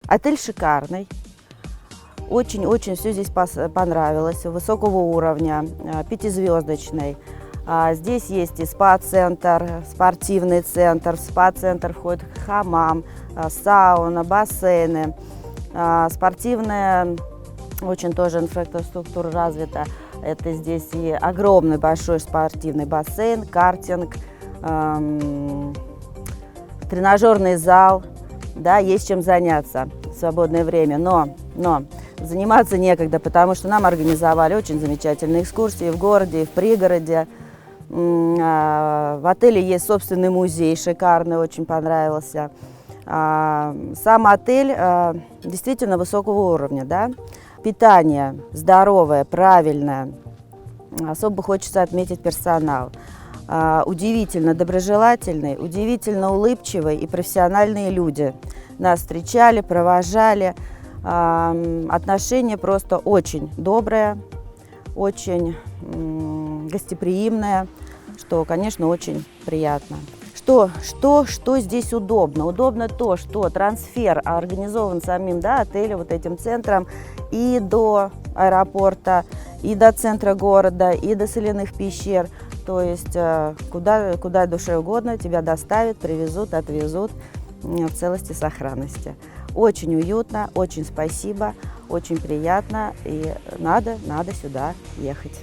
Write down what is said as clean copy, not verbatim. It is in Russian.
Отель шикарный. Очень-очень все здесь понравилось, высокого уровня, пятизвездочный. Здесь есть и спа-центр, спортивный центр. В спа-центр входит хамам, сауна, бассейны, спортивная, очень тоже инфраструктура развита. Это здесь и огромный большой спортивный бассейн, картинг, тренажерный зал, да, есть чем заняться в свободное время, но заниматься некогда, потому что нам организовали очень замечательные экскурсии в городе и в пригороде. В отеле есть собственный музей, шикарный, очень понравился. Сам отель действительно высокого уровня, да? Питание здоровое, правильное. Особо хочется отметить персонал. Удивительно доброжелательный, удивительно улыбчивый и профессиональные люди. Нас встречали, провожали. Отношение просто очень доброе, очень гостеприимное, что, конечно, очень приятно. Что здесь удобно? Удобно то, что трансфер организован самим, да, отелем, вот этим центром и до аэропорта, и до центра города, и до соляных пещер. То есть куда душе угодно тебя доставят, привезут, отвезут в целости и сохранности. Очень уютно, очень спасибо, очень приятно, и надо сюда ехать.